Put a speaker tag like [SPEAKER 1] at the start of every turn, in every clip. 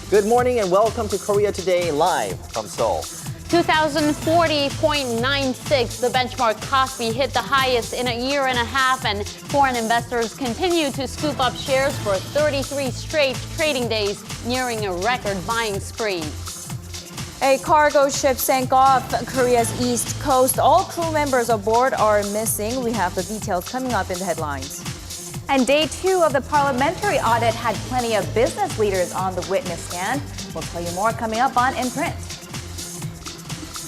[SPEAKER 1] Good morning and welcome to Korea Today live from Seoul.
[SPEAKER 2] 2040.96, the benchmark Kospi hit the highest in a year and a half, and foreign investors continue to scoop up shares for 33 straight trading days, nearing a record buying spree.
[SPEAKER 3] A cargo ship sank off Korea's east coast. All crew members aboard are missing. We have the details coming up in the headlines.
[SPEAKER 4] And day 2 of the parliamentary audit had plenty of business leaders on the witness stand. We'll tell you more coming up on In Print.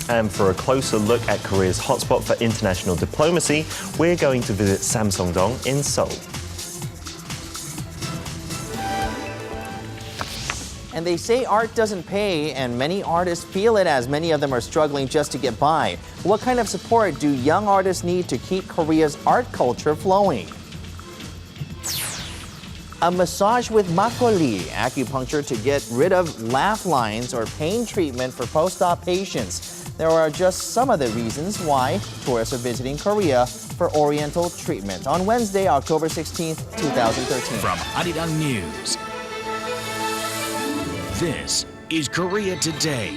[SPEAKER 5] And for a closer look at Korea's hotspot for international diplomacy, we're going to visit Samsung-dong in Seoul.
[SPEAKER 1] And they say art doesn't pay, and many artists feel it as many of them are struggling just to get by. What kind of support do young artists need to keep Korea's art culture flowing? A massage with makgeolli, acupuncture to get rid of laugh lines, or pain treatment for post-op patients. There are just some of the reasons why tourists are visiting Korea for Oriental Treatment on Wednesday, October 16th, 2013.
[SPEAKER 6] From Arirang News, this is Korea Today.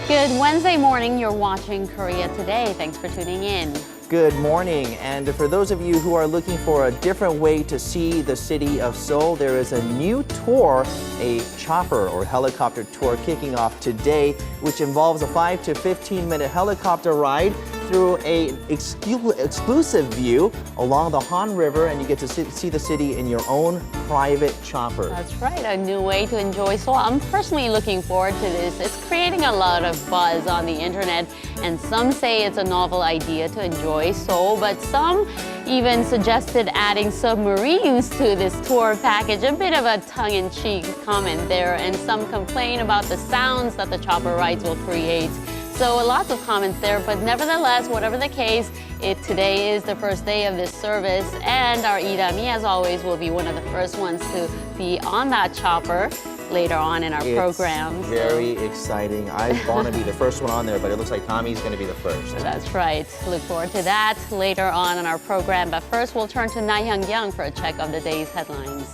[SPEAKER 2] Good Wednesday morning. You're watching Korea Today. Thanks for tuning in.
[SPEAKER 1] Good morning, and for those of you who are looking for a different way to see the city of Seoul, there is a new tour, a chopper or helicopter tour kicking off today, which involves a 5 to 15-minute helicopter ride through an exclusive view along the Han River, and you get to see the city in your own private chopper.
[SPEAKER 2] That's right, a new way to enjoy Seoul. I'm personally looking forward to this. It's creating a lot of buzz on the internet, and some say it's a novel idea to enjoy Seoul, but some even suggested adding submarines to this tour package. A bit of a tongue-in-cheek comment there, and some complain about the sounds that the chopper rides will create. So lots of comments there, but nevertheless, whatever the case, today is the first day of this service, and our Idami, as always, will be one of the first ones to be on that chopper later on in our program.
[SPEAKER 1] It's very exciting. I want to be the first one on there, but it looks like Tommy's going to be the first.
[SPEAKER 2] That's right. Look forward to that later on in our program. But first, we'll turn to Na Hyung-kyung for a check of the day's headlines.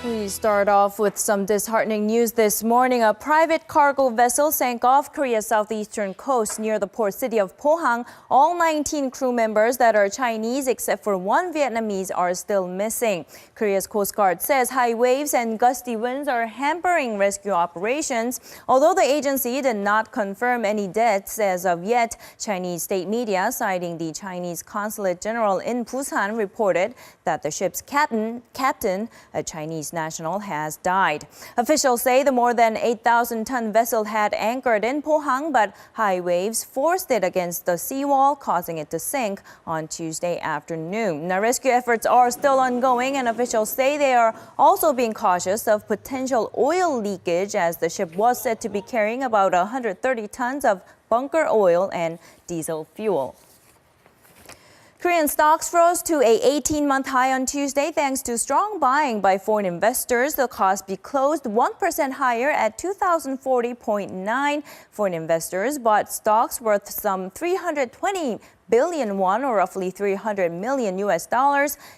[SPEAKER 3] We start off with some disheartening news this morning. A private cargo vessel sank off Korea's southeastern coast near the port city of Pohang. All 19 crew members that are Chinese, except for one Vietnamese, are still missing. Korea's Coast Guard says high waves and gusty winds are hampering rescue operations. Although the agency did not confirm any deaths as of yet, Chinese state media, citing the Chinese Consulate General in Busan, reported that the ship's captain, a Chinese national, has died. Officials say the more than 8,000-ton vessel had anchored in Pohang, but high waves forced it against the seawall, causing it to sink on Tuesday afternoon. Now, rescue efforts are still ongoing, and officials say they are also being cautious of potential oil leakage, as the ship was said to be carrying about 130 tons of bunker oil and diesel fuel. Korean stocks rose to a 18-month high on Tuesday thanks to strong buying by foreign investors. The Kospi closed 1% higher at 2,040.9. Foreign investors bought stocks worth some 320 billion won, or roughly $300 million,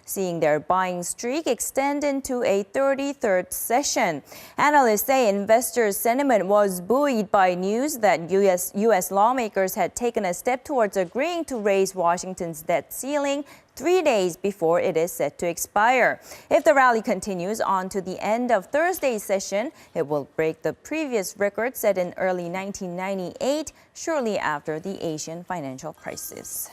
[SPEAKER 3] seeing their buying streak extend into a 33rd session. Analysts say investors' sentiment was buoyed by news that U.S. lawmakers had taken a step towards agreeing to raise Washington's debt ceiling 3 days before it is set to expire. If the rally continues on to the end of Thursday's session, it will break the previous record set in early 1998, shortly after the Asian financial crisis.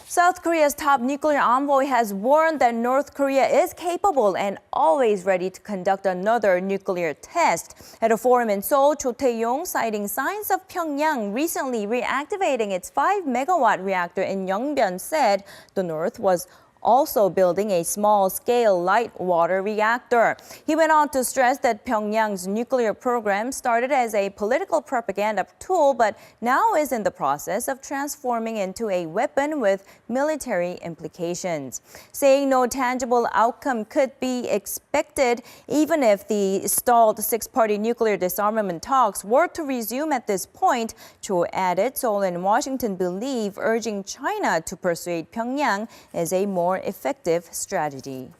[SPEAKER 3] South Korea's top nuclear envoy has warned that North Korea is capable and always ready to conduct another nuclear test. At a forum in Seoul, Cho Tae-yong, citing signs of Pyongyang recently reactivating its 5-megawatt reactor in Yongbyon, said the North was also building a small-scale light water reactor. He went on to stress that Pyongyang's nuclear program started as a political propaganda tool, but now is in the process of transforming into a weapon with military implications. Saying no tangible outcome could be expected even if the stalled six-party nuclear disarmament talks were to resume at this point, Cho added Seoul and Washington believe urging China to persuade Pyongyang is a more effective strategy.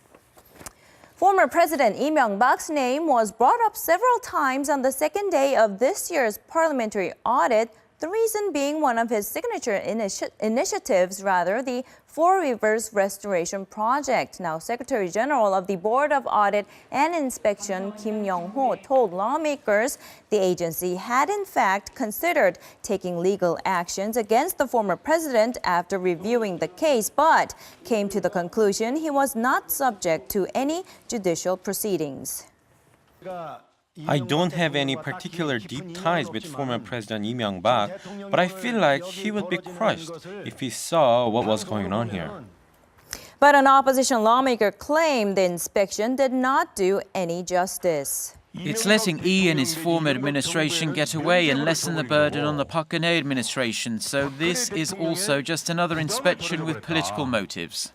[SPEAKER 3] Former President Lee Myung-bak's name was brought up several times on the second day of this year's parliamentary audit, the reason being one of his signature initiatives, the Four Rivers Restoration Project. Now, Secretary General of the Board of Audit and Inspection, Kim Young-ho, told lawmakers the agency had in fact considered taking legal actions against the former president after reviewing the case, but came to the conclusion he was not subject to any judicial proceedings.
[SPEAKER 7] I don't have any particular deep ties with former President Lee Myung-bak, but I feel like he would be crushed if he saw what was going on here.
[SPEAKER 3] But an opposition lawmaker claimed the inspection did not do any justice.
[SPEAKER 8] It's letting Lee and his former administration get away and lessen the burden on the Park Geun-hye administration. So this is also just another inspection with political motives.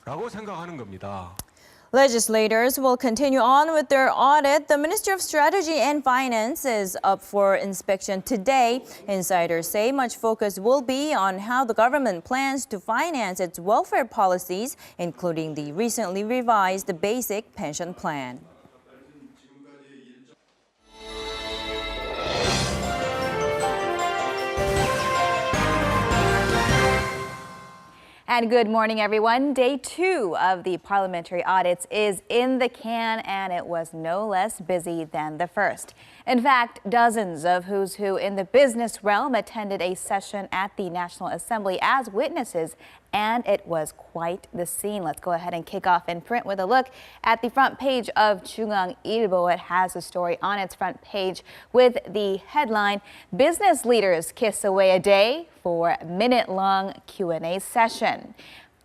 [SPEAKER 3] Legislators will continue on with their audit. The Ministry of Strategy and Finance is up for inspection today. Insiders say much focus will be on how the government plans to finance its welfare policies, including the recently revised Basic Pension Plan.
[SPEAKER 4] And good morning, everyone. Day 2 of the parliamentary audits is in the can, and it was no less busy than the first. In fact, dozens of who's who in the business realm attended a session at the National Assembly as witnesses, and it was quite the scene. Let's go ahead and kick off in print with a look at the front page of 중앙일보. It has a story on its front page with the headline, "Business Leaders Kiss Away a Day for Minute-Long Q&A Session."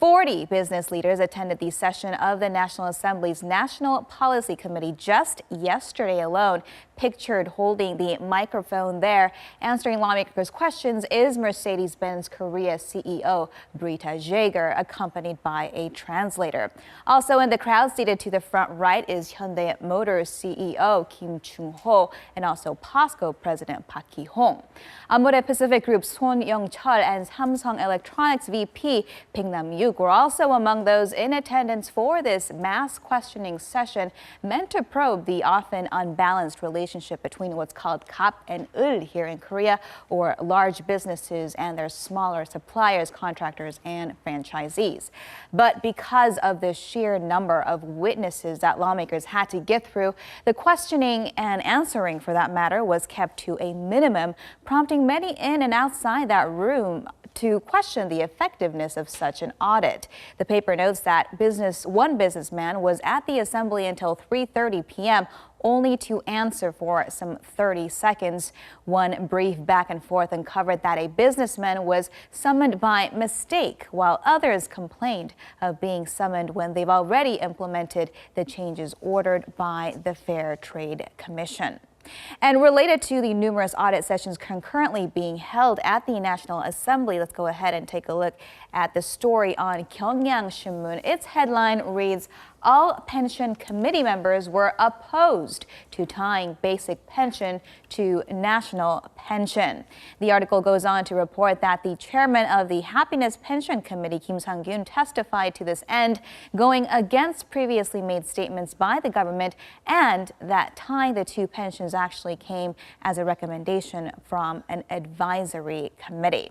[SPEAKER 4] 40 business leaders attended the session of the National Assembly's National Policy Committee just yesterday alone. Pictured holding the microphone there, answering lawmakers' questions is Mercedes-Benz Korea CEO Brita Jaeger, accompanied by a translator. Also in the crowd, seated to the front right, is Hyundai Motors CEO Kim Chung-ho and also POSCO President Park Ki-hong. Amore Pacific Group Son Young-chul and Samsung Electronics VP Ping Nam-yuk were also among those in attendance for this mass questioning session meant to probe the often unbalanced relationship between what's called kap and ul here in Korea, or large businesses and their smaller suppliers, contractors, and franchisees. But because of the sheer number of witnesses that lawmakers had to get through, the questioning and answering, for that matter, was kept to a minimum, prompting many in and outside that room to question the effectiveness of such an audit. The paper notes that one businessman was at the assembly until 3:30 p.m., only to answer for some 30 seconds. One brief back and forth uncovered that a businessman was summoned by mistake, while others complained of being summoned when they've already implemented the changes ordered by the Fair Trade Commission. And related to the numerous audit sessions concurrently being held at the National Assembly, let's go ahead and take a look at the story on Gyeongyang Shinmun. Its headline reads, "All pension committee members were opposed to tying basic pension to national pension." The article goes on to report that the chairman of the Happiness Pension Committee, Kim Sang-gyun, testified to this end, going against previously made statements by the government, and that tying the two pensions actually came as a recommendation from an advisory committee.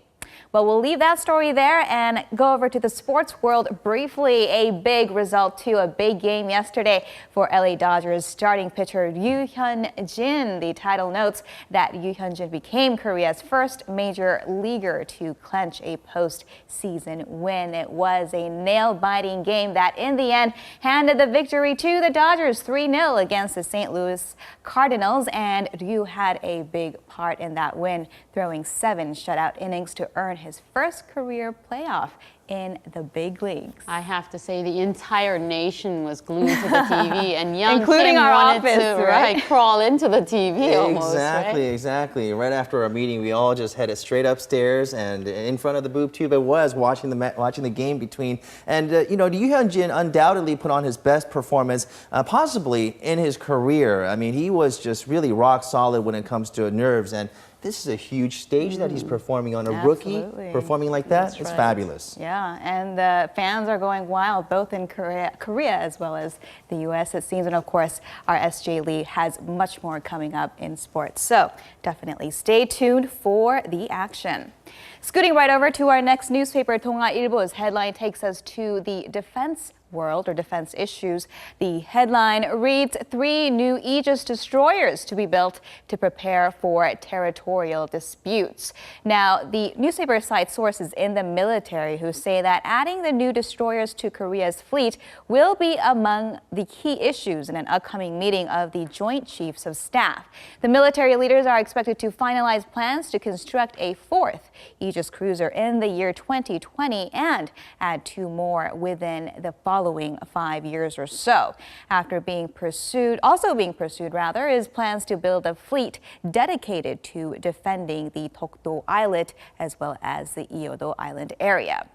[SPEAKER 4] Well, we'll leave that story there and go over to the sports world briefly. A big result, too, a big game yesterday for LA Dodgers starting pitcher Ryu Hyun-jin. The title notes that Ryu Hyun-jin became Korea's first major leaguer to clinch a postseason win. It was a nail-biting game that, in the end, handed the victory to the Dodgers 3-0 against the St. Louis Cardinals, and Ryu had a big part in that win, throwing 7 shutout innings to earn his first career playoff in the big leagues.
[SPEAKER 2] I have to say the entire nation was glued to the TV, and young
[SPEAKER 4] Including
[SPEAKER 2] Kim
[SPEAKER 4] our
[SPEAKER 2] wanted
[SPEAKER 4] office,
[SPEAKER 2] to
[SPEAKER 4] right?
[SPEAKER 2] crawl into the TV almost.
[SPEAKER 1] Exactly,
[SPEAKER 2] Right?
[SPEAKER 1] exactly. Right after our meeting, we all just headed straight upstairs, and in front of the boob tube it was watching the game between. And you know, Yu Hyun-jin undoubtedly put on his best performance possibly in his career. I mean, he was just really rock solid when it comes to nerves, and this is a huge stage that he's performing on. A rookie performing like that,
[SPEAKER 4] That's
[SPEAKER 1] it's
[SPEAKER 4] right.
[SPEAKER 1] fabulous.
[SPEAKER 4] Yeah, and the fans are going wild, both in Korea as well as the U.S., it seems. And of course, our S.J. Lee has much more coming up in sports. So definitely stay tuned for the action. Scooting right over to our next newspaper, 동아일보's headline takes us to the defense world or defense issues. The headline reads, 3 new Aegis destroyers to be built to prepare for territorial disputes. Now, the newspaper cites sources in the military who say that adding the new destroyers to Korea's fleet will be among the key issues in an upcoming meeting of the Joint Chiefs of Staff. The military leaders are expected to finalize plans to construct a 4th Aegis cruiser in the year 2020 and add 2 more within the following 5 years or so. Also being pursued is plans to build a fleet dedicated to defending the Dokdo Islet as well as the Yeodo Island area.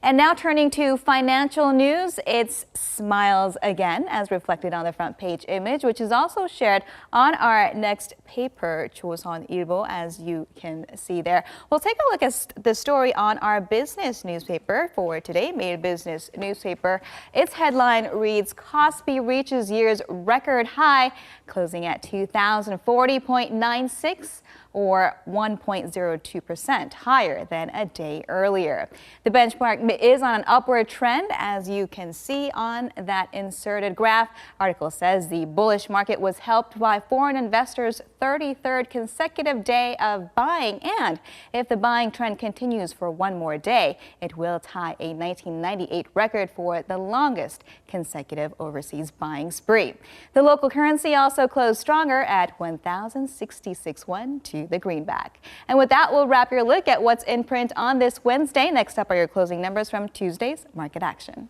[SPEAKER 4] And now turning to financial news, it's smiles again, as reflected on the front page image, which is also shared on our next paper, 조선일보, as you can see there. We'll take a look at the story on our business newspaper for today, Mail Business newspaper. Its headline reads, Kospi reaches year's record high, closing at 2,040.96. or 1.02% higher than a day earlier. The benchmark is on an upward trend, as you can see on that inserted graph. Article says the bullish market was helped by foreign investors' 33rd consecutive day of buying, and if the buying trend continues for one more day, it will tie a 1998 record for the longest consecutive overseas buying spree. The local currency also closed stronger at 1,066 won to the greenback. And with that, we'll wrap your look at what's in print on this Wednesday. Next up are your closing numbers from Tuesday's market action.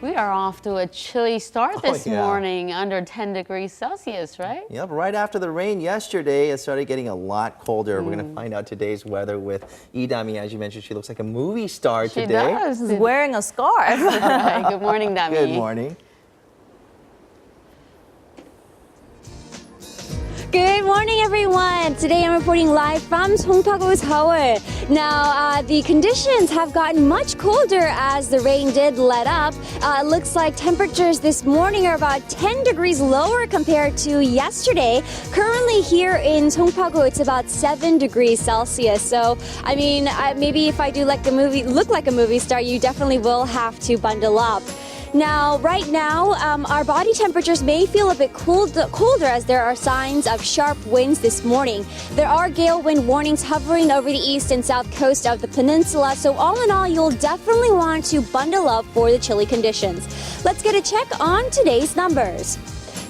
[SPEAKER 2] We are off to a chilly start this morning, under 10 degrees Celsius, right?
[SPEAKER 1] Yep, right after the rain yesterday, it started getting a lot colder. We're going to find out today's weather with Idami. As you mentioned, she looks like a movie star today.
[SPEAKER 2] She does.
[SPEAKER 3] She's wearing a scarf.
[SPEAKER 2] Right. Good morning, Dami.
[SPEAKER 1] Good morning.
[SPEAKER 9] Good morning, everyone. Today I'm reporting live from 송파구, Seoul. Now, the conditions have gotten much colder as the rain did let up. It looks like temperatures this morning are about 10 degrees lower compared to yesterday. Currently here in 송파구, it's about 7 degrees Celsius. So, I mean, maybe if I do look like a movie star, you definitely will have to bundle up. Now, right now, our body temperatures may feel a bit colder as there are signs of sharp winds this morning. There are gale wind warnings hovering over the east and south coast of the peninsula, so all in all, you'll definitely want to bundle up for the chilly conditions. Let's get a check on today's numbers.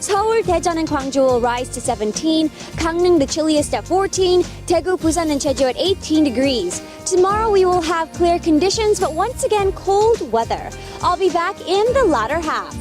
[SPEAKER 9] 서울, 대전, and Gwangju will rise to 17. Gangneung, the chilliest at 14. Daegu, Busan, and Jeju at 18 degrees. Tomorrow we will have clear conditions, but once again cold weather. I'll be back in the latter half.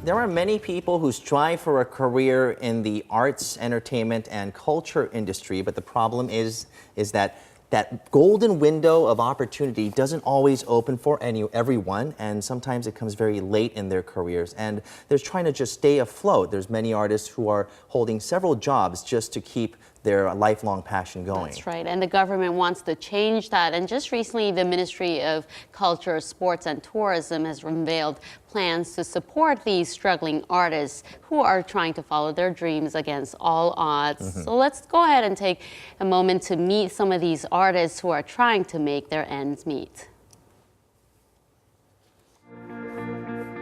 [SPEAKER 1] There are many people who strive for a career in the arts, entertainment, and culture industry, but the problem is that that golden window of opportunity doesn't always open for everyone, and sometimes it comes very late in their careers. And they're trying to just stay afloat. There's many artists who are holding several jobs just to keep their lifelong passion going.
[SPEAKER 2] That's right, and the government wants to change that. And just recently, the Ministry of Culture, Sports and Tourism has unveiled plans to support these struggling artists who are trying to follow their dreams against all odds. So let's go ahead and take a moment to meet some of these artists who are trying to make their ends meet.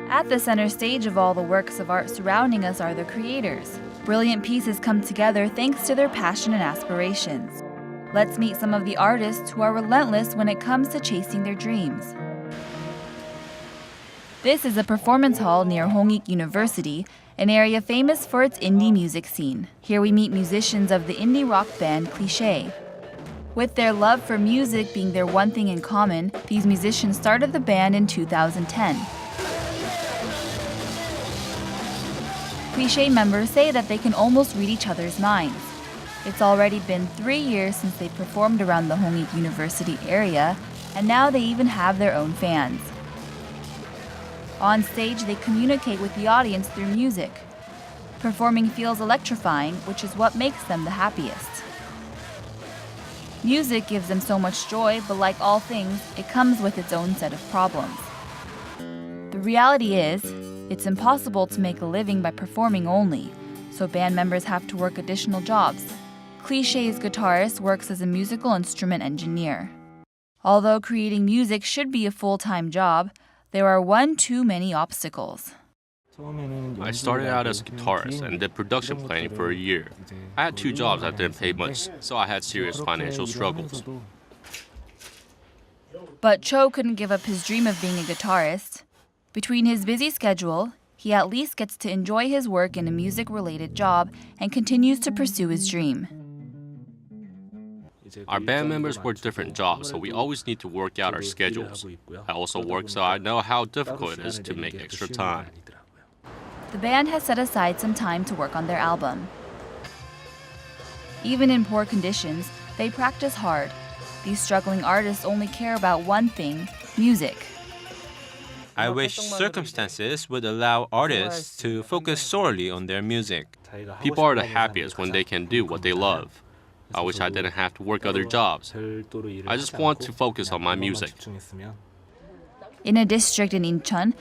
[SPEAKER 10] At the center stage of all the works of art surrounding us are the creators. Brilliant pieces come together thanks to their passion and aspirations. Let's meet some of the artists who are relentless when it comes to chasing their dreams. This is a performance hall near Hongik University, an area famous for its indie music scene. Here we meet musicians of the indie rock band Cliché. With their love for music being their one thing in common, these musicians started the band in 2010. Cliché members say that they can almost read each other's minds. It's already been 3 years since they performed around the Hongik University area, and now they even have their own fans. On stage, they communicate with the audience through music. Performing feels electrifying, which is what makes them the happiest. Music gives them so much joy, but like all things, it comes with its own set of problems. The reality is, it's impossible to make a living by performing only, so band members have to work additional jobs. Cliché's guitarist works as a musical instrument engineer. Although creating music should be a full-time job, there are one too many obstacles.
[SPEAKER 11] I started out as a guitarist and did production planning for a year. I had 2 jobs that didn't pay much, so I had serious financial struggles.
[SPEAKER 10] But Cho couldn't give up his dream of being a guitarist. Between his busy schedule, he at least gets to enjoy his work in a music-related job and continues to pursue his dream.
[SPEAKER 11] Our band members work different jobs, so we always need to work out our schedules. I also work, so I know how difficult it is to make extra time.
[SPEAKER 10] The band has set aside some time to work on their album. Even in poor conditions, they practice hard. These struggling artists only care about one thing: music.
[SPEAKER 7] I wish circumstances would allow artists to focus solely on their music.
[SPEAKER 11] People are the happiest when they can do what they love. I wish I didn't have to work other jobs. I just want to focus on my music.
[SPEAKER 10] In a district in Incheon,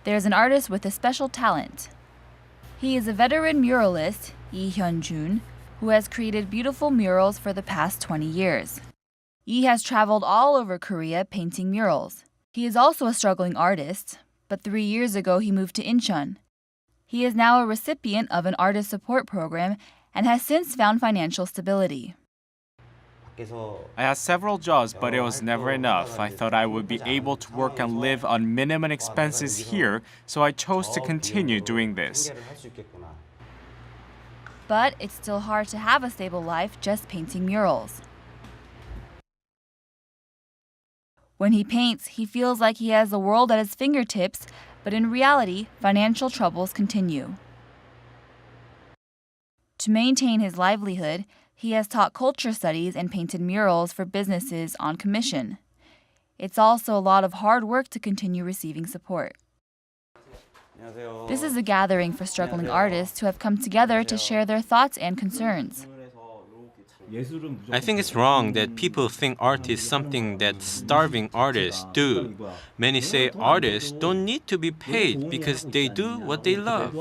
[SPEAKER 10] there's an artist with a special talent. He is a veteran muralist, Lee Hyun-jun, who has created beautiful murals for the past 20 years. Lee has traveled all over Korea painting murals. He is also a struggling artist, but 3 years ago he moved to Incheon. He is now a recipient of an artist support program and has since found financial stability.
[SPEAKER 12] I had several jobs, but it was never enough. I thought I would be able to work and live on minimum expenses here, so I chose to continue doing this.
[SPEAKER 10] But it's still hard to have a stable life just painting murals. When he paints, he feels like he has the world at his fingertips, but in reality, financial troubles continue. To maintain his livelihood, he has taught culture studies and painted murals for businesses on commission. It's also a lot of hard work to continue receiving support. This is a gathering for struggling artists who have come together to share their thoughts and concerns.
[SPEAKER 7] I think it's wrong that people think art is something that starving artists do. Many say artists don't need to be paid because they do what they love.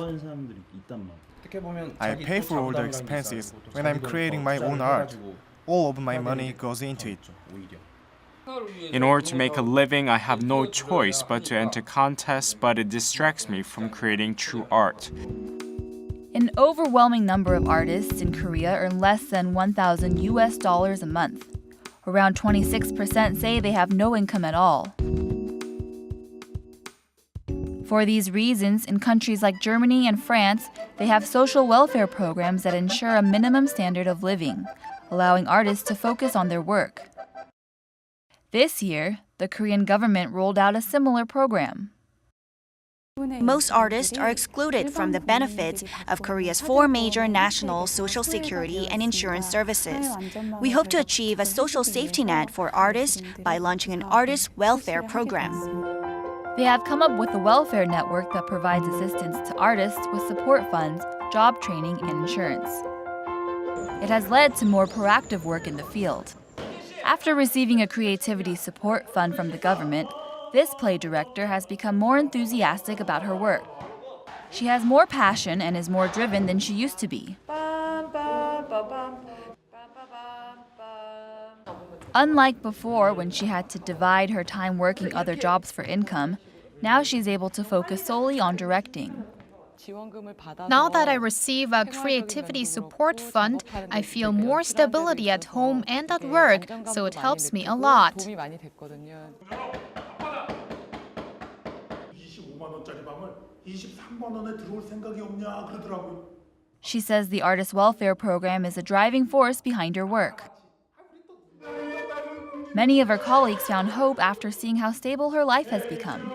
[SPEAKER 13] I pay for all the expenses when I'm creating my own art. All of my money goes into it.
[SPEAKER 12] In order to make a living, I have no choice but to enter contests, but it distracts me from creating true art.
[SPEAKER 10] An overwhelming number of artists in Korea earn less than $1,000 a month. Around 26% say they have no income at all. For these reasons, in countries like Germany and France, they have social welfare programs that ensure a minimum standard of living, allowing artists to focus on their work. This year, the Korean government rolled out a similar program.
[SPEAKER 14] Most artists are excluded from the benefits of Korea's four major national social security and insurance services. We hope to achieve a social safety net for artists by launching an artist welfare program.
[SPEAKER 10] They have come up with a welfare network that provides assistance to artists with support funds, job training, and insurance. It has led to more proactive work in the field. After receiving a creativity support fund from the government, this play director has become more enthusiastic about her work. She has more passion and is more driven than she used to be. Unlike before, when she had to divide her time working other jobs for income, now she's able to focus solely on directing.
[SPEAKER 15] Now that I receive a creativity support fund, I feel more stability at home and at work, so it helps me a lot.
[SPEAKER 10] She says the artist welfare program is a driving force behind her work. Many of her colleagues found hope after seeing how stable her life has become.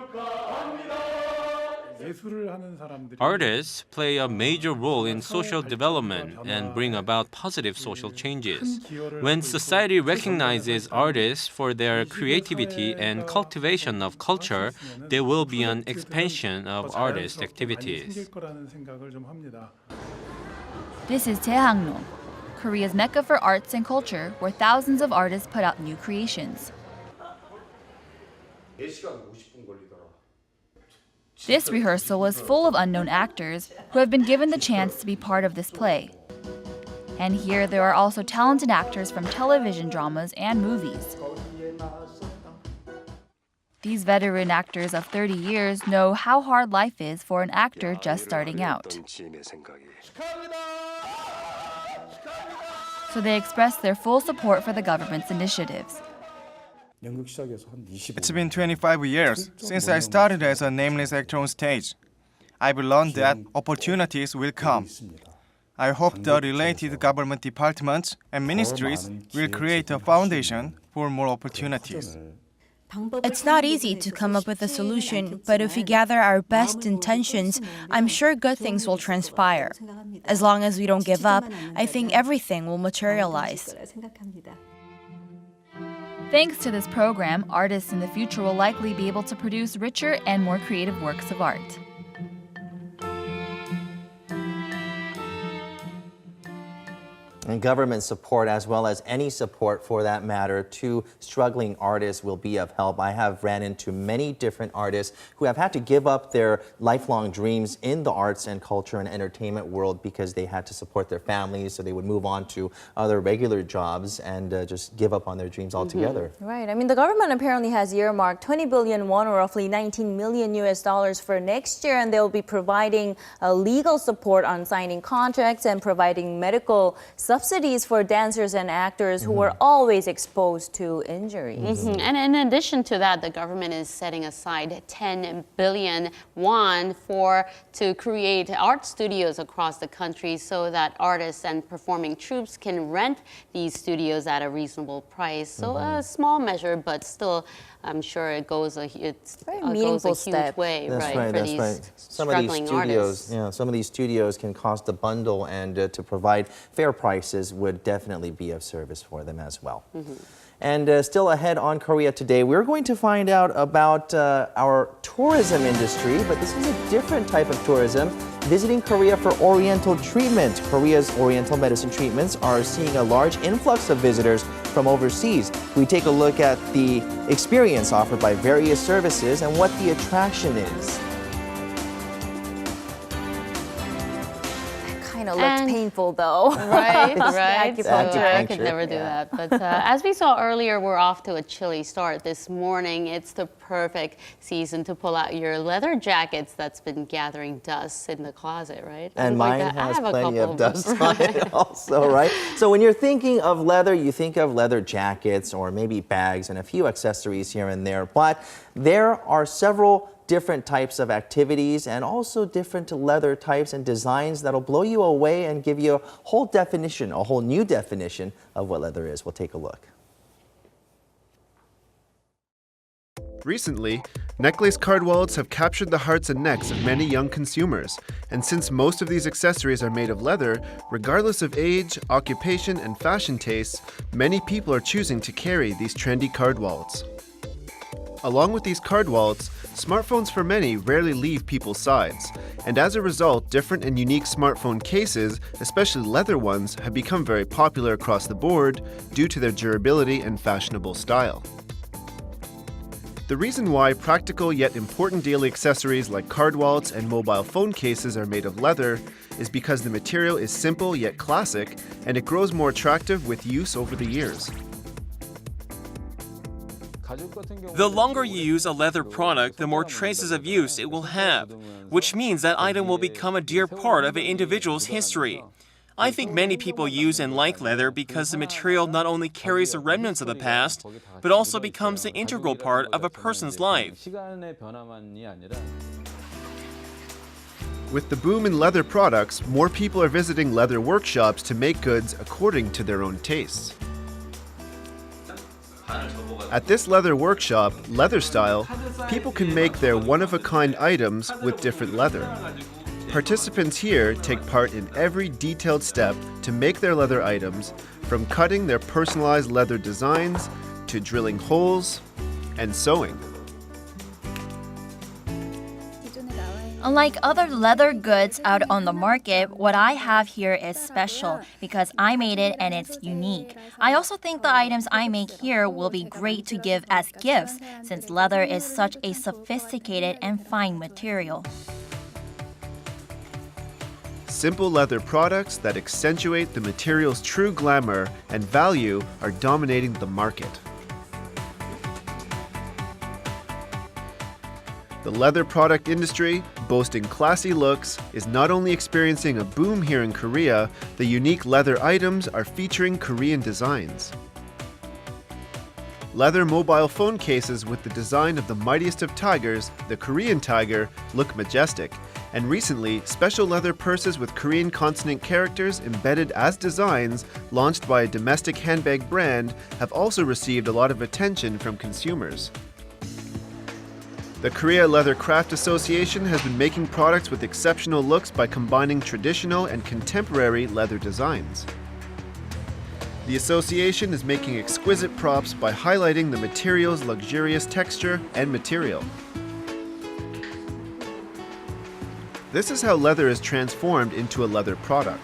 [SPEAKER 7] Artists play a major role in social development and bring about positive social changes. When society recognizes artists for their creativity and cultivation of culture, there will be an expansion of artist activities.
[SPEAKER 10] This is Daehangno, Korea's mecca for arts and culture, where thousands of artists put out new creations. This rehearsal was full of unknown actors who have been given the chance to be part of this play. And here there are also talented actors from television dramas and movies. These veteran actors of 30 years know how hard life is for an actor just starting out. So they express their full support for the government's initiatives.
[SPEAKER 13] It's been 25 years since I started as a nameless actor on stage. I've learned that opportunities will come. I hope the related government departments and ministries will create a foundation for more opportunities.
[SPEAKER 16] It's not easy to come up with a solution, but if we gather our best intentions, I'm sure good things will transpire. As long as we don't give up, I think everything will materialize.
[SPEAKER 10] Thanks to this program, artists in the future will likely be able to produce richer and more creative works of art.
[SPEAKER 1] And government support, as well as any support for that matter, to struggling artists will be of help. I have ran into many different artists who have had to give up their lifelong dreams in the arts and culture and entertainment world because they had to support their families, so they would move on to other regular jobs and just give up on their dreams altogether.
[SPEAKER 3] Right. I mean, the government apparently has earmarked 20 billion won, or roughly $19 million for next year, and they'll be providing legal support on signing contracts and providing medical subsidies for dancers and actors who were always exposed to injuries.
[SPEAKER 2] And in addition to that, the government is setting aside 10 billion won to create art studios across the country so that artists and performing troupes can rent these studios at a reasonable price. So a small measure, but still, I'm sure it goes a huge way, for these struggling artists.
[SPEAKER 1] Some of these studios can cost a bundle, and to provide fair prices would definitely be of service for them as well. And still ahead on Korea Today, we're going to find out about our tourism industry, but this is a different type of tourism. Visiting Korea for Oriental Treatment. Korea's Oriental medicine treatments are seeing a large influx of visitors from overseas. We take a look at the experience offered by various services and what the attraction is.
[SPEAKER 3] Looked painful though.
[SPEAKER 2] Right. I could never do that. But as we saw earlier, we're off to a chilly start this morning. It's the perfect season to pull out your leather jackets that's been gathering dust in the closet, right?
[SPEAKER 1] And mine has plenty of dust on it also, right? So when you're thinking of leather, you think of leather jackets or maybe bags and a few accessories here and there. But there are several different types of activities and also different leather types and designs that'll blow you away and give you a whole new definition of what leather is. We'll take a look.
[SPEAKER 17] Recently, necklace card wallets have captured the hearts and necks of many young consumers, and since most of these accessories are made of leather, regardless of age, occupation, and fashion tastes, many people are choosing to carry these trendy card wallets. Along with these card wallets, smartphones for many rarely leave people's sides, and as a result, different and unique smartphone cases, especially leather ones, have become very popular across the board due to their durability and fashionable style. The reason why practical yet important daily accessories like card wallets and mobile phone cases are made of leather is because the material is simple yet classic, and it grows more attractive with use over the years.
[SPEAKER 18] The longer you use a leather product, the more traces of use it will have, which means that item will become a dear part of an individual's history. I think many people use and like leather because the material not only carries the remnants of the past, but also becomes an integral part of a person's life.
[SPEAKER 17] With the boom in leather products, more people are visiting leather workshops to make goods according to their own tastes. At this leather workshop, Leather Style, people can make their one-of-a-kind items with different leather. Participants here take part in every detailed step to make their leather items, from cutting their personalized leather designs to drilling holes and sewing.
[SPEAKER 10] Unlike other leather goods out on the market, what I have here is special because I made it and it's unique. I also think the items I make here will be great to give as gifts since leather is such a sophisticated and fine material.
[SPEAKER 17] Simple leather products that accentuate the material's true glamour and value are dominating the market. The leather product industry, boasting classy looks, is not only experiencing a boom here in Korea, the unique leather items are featuring Korean designs. Leather mobile phone cases with the design of the mightiest of tigers, the Korean tiger, look majestic, and recently, special leather purses with Korean consonant characters embedded as designs, launched by a domestic handbag brand, have also received a lot of attention from consumers. The Korea Leather Craft Association has been making products with exceptional looks by combining traditional and contemporary leather designs. The association is making exquisite props by highlighting the material's luxurious texture and material. This is how leather is transformed into a leather product.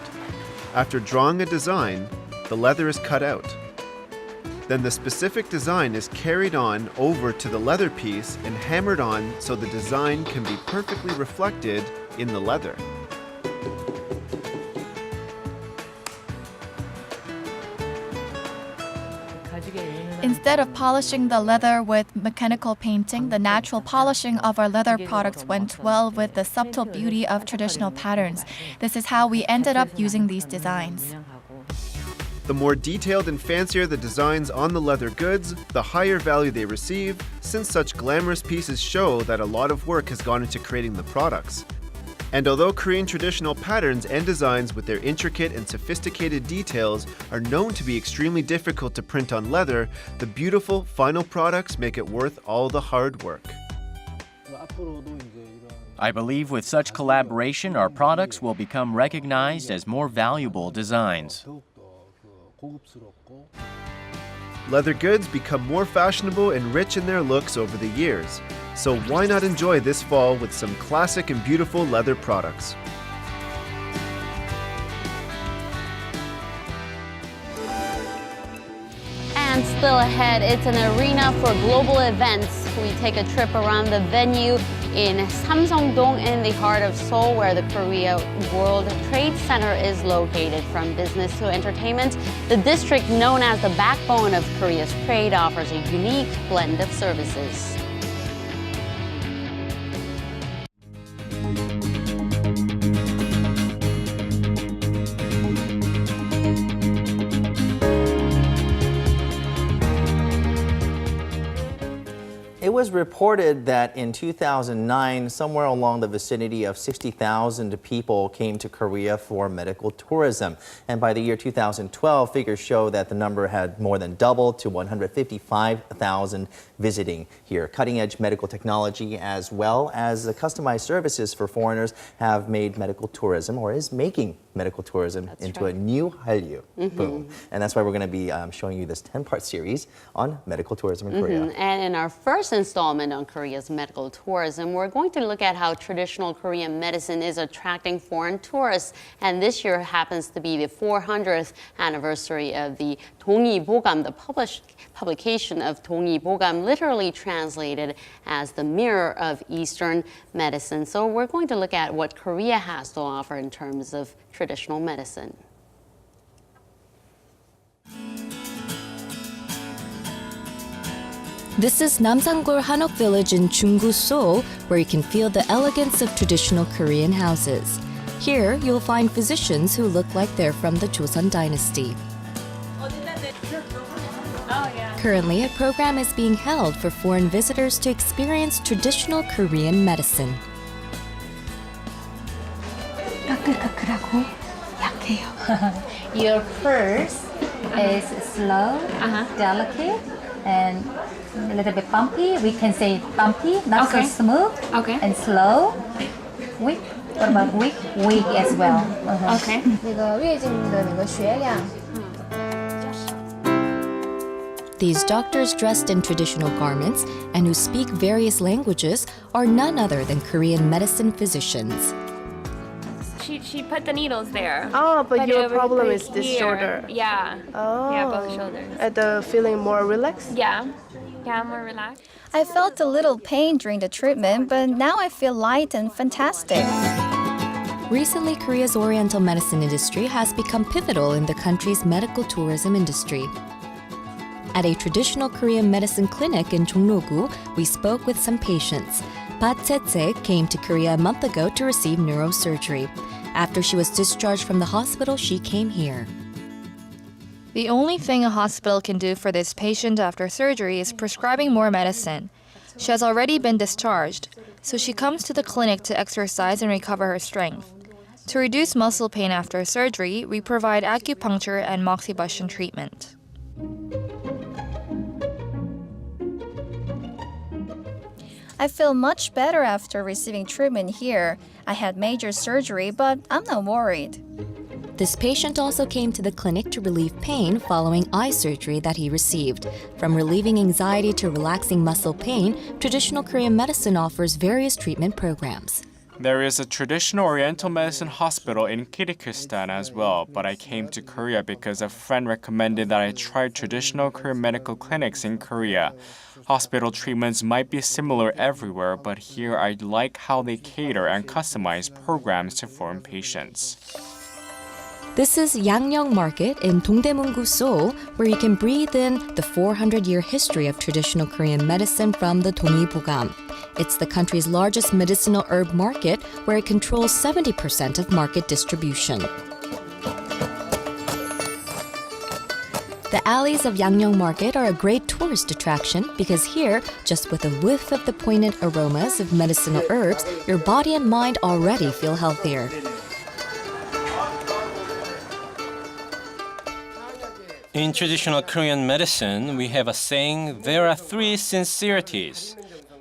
[SPEAKER 17] After drawing a design, the leather is cut out. Then the specific design is carried on over to the leather piece and hammered on so the design can be perfectly reflected in the leather.
[SPEAKER 19] Instead of polishing the leather with mechanical painting, the natural polishing of our leather products went well with the subtle beauty of traditional patterns. This is how we ended up using these designs.
[SPEAKER 17] The more detailed and fancier the designs on the leather goods, the higher value they receive, since such glamorous pieces show that a lot of work has gone into creating the products. And although Korean traditional patterns and designs with their intricate and sophisticated details are known to be extremely difficult to print on leather, the beautiful final products make it worth all the hard work.
[SPEAKER 20] I believe with such collaboration, our products will become recognized as more valuable designs.
[SPEAKER 17] Leather goods become more fashionable and rich in their looks over the years. So why not enjoy this fall with some classic and beautiful leather products?
[SPEAKER 2] And still ahead, it's an arena for global events. We take a trip around the venue in Samsung-dong in the heart of Seoul, where the Korea World Trade Center is located. From business to entertainment, the district known as the backbone of Korea's trade offers a unique blend of services.
[SPEAKER 1] It was reported that in 2009, somewhere along the vicinity of 60,000 people came to Korea for medical tourism. And by the year 2012, figures show that the number had more than doubled to 155,000 visiting here. Cutting-edge medical technology as well as the customized services for foreigners have made medical tourism, or is making medical tourism, into a new Hallyu boom. And that's why we're going to be showing you this 10-part series on medical tourism in Korea.
[SPEAKER 2] And in our first installment on Korea's medical tourism, we're going to look at how traditional Korean medicine is attracting foreign tourists. And this year happens to be the 400th anniversary of the 동의보감, the publication of 동의보감, literally translated as the mirror of Eastern medicine. So we're going to look at what Korea has to offer in terms of traditional medicine.
[SPEAKER 21] This is Namsanggol Hanok Village in Chunggu, Seoul, where you can feel the elegance of traditional Korean houses. Here, you'll find physicians who look like they're from the Joseon dynasty. Currently, a program is being held for foreign visitors to experience traditional Korean medicine.
[SPEAKER 22] Your pulse is slow, delicate, and a little bit bumpy. We can say bumpy, not so smooth, and slow. Weak. What about weak? Weak as well. Okay.
[SPEAKER 21] 那个月经的那个血量。 These doctors dressed in traditional garments and who speak various languages are none other than Korean medicine physicians.
[SPEAKER 23] She put the needles there.
[SPEAKER 24] Oh, but your problem
[SPEAKER 23] over
[SPEAKER 24] is this
[SPEAKER 23] here.
[SPEAKER 24] shoulder.
[SPEAKER 23] Yeah.
[SPEAKER 24] Oh.
[SPEAKER 23] Yeah, both shoulders.
[SPEAKER 24] And the feeling more relaxed?
[SPEAKER 23] Yeah. Yeah, more relaxed.
[SPEAKER 19] I felt a little pain during the treatment, but now I feel light and fantastic.
[SPEAKER 21] Recently, Korea's Oriental medicine industry has become pivotal in the country's medical tourism industry. At a traditional Korean medicine clinic in Jongno-gu, we spoke with some patients. Pat Tsetse came to Korea a month ago to receive neurosurgery. After she was discharged from the hospital, she came here.
[SPEAKER 25] The only thing a hospital can do for this patient after surgery is prescribing more medicine. She has already been discharged, so she comes to the clinic to exercise and recover her strength. To reduce muscle pain after surgery, we provide acupuncture and moxibustion treatment.
[SPEAKER 19] I feel much better after receiving treatment here. I had major surgery, but I'm not worried.
[SPEAKER 21] This patient also came to the clinic to relieve pain following eye surgery that he received. From relieving anxiety to relaxing muscle pain, traditional Korean medicine offers various treatment programs.
[SPEAKER 12] There is a traditional Oriental medicine hospital in Kyrgyzstan as well, but I came to Korea because a friend recommended that I try traditional Korean medical clinics in Korea. Hospital treatments might be similar everywhere, but here I like how they cater and customize programs to foreign patients.
[SPEAKER 21] This is Yangnyeong Market in Dongdaemun-gu, Seoul, where you can breathe in the 400-year history of traditional Korean medicine from the 동의보감. It's the country's largest medicinal herb market, where it controls 70% of market distribution. The alleys of Yangnyeong Market are a great tourist attraction because here, just with a whiff of the poignant aromas of medicinal herbs, your body and mind already feel healthier.
[SPEAKER 7] In traditional Korean medicine, we have a saying, there are three sincerities.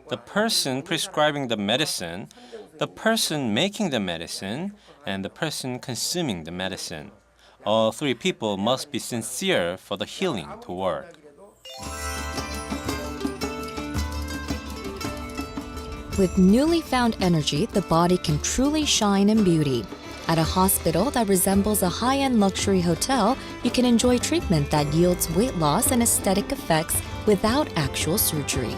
[SPEAKER 7] The person prescribing the medicine, the person making the medicine, and the person consuming the medicine. All three people must be sincere for the healing to work.
[SPEAKER 21] With newly found energy, the body can truly shine in beauty. At a hospital that resembles a high-end luxury hotel, you can enjoy treatment that yields weight loss and aesthetic effects without actual surgery.